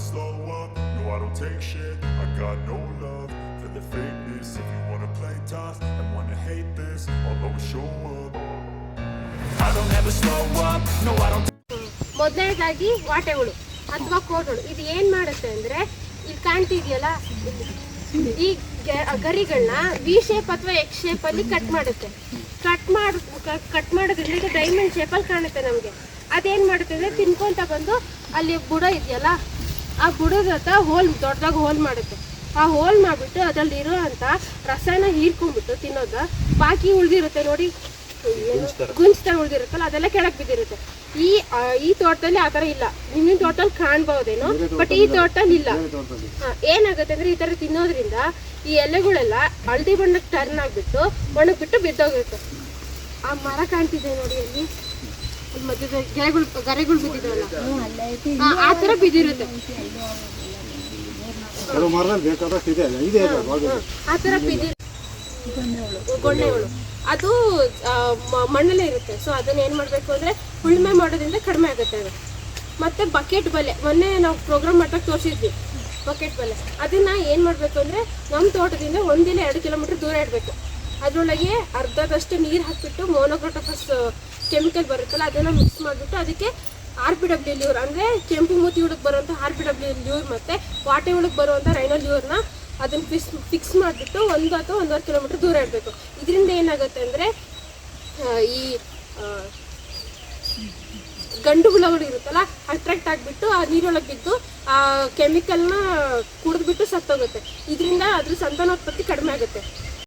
slow up, no I don't take shit. I got no love for the fakeness. If you wanna play tough and wanna hate this, I'll always show up. I don't ever slow up, no I don't. ಮೊದಲನೇದಾಗಿ ವಾಟೆಗಳು ಅಥವಾ ಕೋಟುಗಳು ಇದು ಏನು ಮಾಡುತ್ತೆ ಅಂದರೆ ಇಲ್ಲಿ ಕಾಣ್ತಿದೆಯಲ್ಲ ಈ ಗರಿಗಳನ್ನ V shape ಅಥವಾ X ಶೇಪಲ್ಲಿ ಕಟ್ ಮಾಡುತ್ತೆ. ಕಟ್ ಮಾಡೋದ್ರಿಂದ ಇದು ಡೈಮಂಡ್ ಶೇಪಲ್ಲಿ ಕಾಣುತ್ತೆ ನಮಗೆ. ಅದೇನು ಮಾಡುತ್ತೆ ಅಂದರೆ ತಿನ್ಕೊತ ಬಂದು ಅಲ್ಲಿ ಬುಡ ಇದೆಯಲ್ಲ ಆ ಬುಡದ ಹತ್ರ ದೊಡ್ಡದಾಗಿ ಹೋಲ್ ಮಾಡುತ್ತೆ. ಆ ಹೋಲ್ ಮಾಡಿಬಿಟ್ಟು ಅದರಲ್ಲಿ ಇರೋವಂಥ ರಸನ ಹೀರ್ಕೊಂಡ್ಬಿಟ್ಟು ತಿನ್ನೋದು. ಬಾಕಿ ಉಳಿದಿರುತ್ತೆ ನೋಡಿ, ಗುಂಚ್ತಾ ಉಳಿದಿರುತ್ತಲ್ಲ ಅದೆಲ್ಲ ಕೆಳಗೆ ಬಿದ್ದಿರುತ್ತೆ. ಈ ತೋಟದಲ್ಲಿ ಆ ಥರ ಇಲ್ಲ. ನಿಮ್ಮ ತೋಟದಲ್ಲಿ ಕಾಣ್ಬಹುದೇನೋ, ಬಟ್ ಈ ತೋಟದಲ್ಲಿ ಇಲ್ಲ. ಏನಾಗುತ್ತೆ ಅಂದರೆ ಈ ಥರ ತಿನ್ನೋದ್ರಿಂದ ಈ ಎಲೆಗಳೆಲ್ಲ ಹಳದಿ ಬಣ್ಣಕ್ಕೆ ಟರ್ನ್ ಆಗಿಬಿಟ್ಟು ಒಣಗಿಬಿಟ್ಟು ಬಿದ್ದೋಗುತ್ತೆ. ಆ ಮರ ಕಾಣ್ತಿದೆ ನೋಡಿ, ಅಲ್ಲಿ ಮಧ್ಯದ ಗರೆಗಳು ಬಿದ್ದಿದ್ದಾವಲ್ಲ ಆ ಥರ ಬಿದ್ದಿರುತ್ತೆ. ಆ ಥರ ಗೊಣ್ಣೆಗಳು ಅದು ಮಣ್ಣಲ್ಲೇ ಇರುತ್ತೆ. ಸೊ ಅದನ್ನ ಏನು ಮಾಡಬೇಕು ಅಂದರೆ ಉಳುಮೆ ಮಾಡೋದ್ರಿಂದ ಕಡಿಮೆ ಆಗುತ್ತೆ ಅದು. ಮತ್ತು ಬಕೆಟ್ ಬಲೆ, ಮೊನ್ನೆ ನಾವು ಪ್ರೋಗ್ರಾಮ್ ಮಾಡ್ದಾಗ ತೋರಿಸಿದ್ವಿ ಬಕೆಟ್ ಬಲೆ. ಅದನ್ನು ಏನು ಮಾಡಬೇಕು ಅಂದರೆ ನಮ್ಮ ತೋಟದಿಂದ 1-2 ಕಿಲೋಮೀಟ್ರ್ ದೂರ ಇಡಬೇಕು. ಅದರೊಳಗೆ ಅರ್ಧದಷ್ಟು ನೀರು ಹಾಕಿಬಿಟ್ಟು ಮೋನೋಕ್ರೋಟೋಫಾಸ್ ಕೆಮಿಕಲ್ ಬರುತ್ತಲ್ಲ ಅದನ್ನು ಮಿಕ್ಸ್ ಮಾಡಿಬಿಟ್ಟು ಅದಕ್ಕೆ RPW ಲ್ಯೂರ್ ಅಂದರೆ ಕೆಂಪು ಮೂತಿ ಹುಡುಗ ಬರುವಂಥ RPW ಲ್ಯೂರ್ ಮತ್ತು ವಾಟೆ ಹುಡುಗ ಬರುವಂಥ ರೈನೋ ಲ್ಯೂರ್ನ ಅದನ್ನು ಫಿಕ್ಸ್ ಮಾಡಿಬಿಟ್ಟು 1 ಅಥವಾ 1.5 ಕಿಲೋಮೀಟ್ರ್ ದೂರ ಇಡಬೇಕು. ಇದರಿಂದ ಏನಾಗುತ್ತೆ ಅಂದರೆ ಈ ಗಂಡು ಹುಳಗಳು ಇರುತ್ತಲ್ಲ ಅಟ್ರಾಕ್ಟ್ ಆಗಿಬಿಟ್ಟು ಆ ನೀರೊಳಗೆ ಬಿದ್ದು ಆ ಕೆಮಿಕಲ್ನ ಕುಡಿದ್ಬಿಟ್ಟು ಸತ್ತೋಗುತ್ತೆ. ಇದರಿಂದ ಅದ್ರ ಸಂತಾನೋತ್ಪತ್ತಿ ಕಡಿಮೆ ಆಗುತ್ತೆ.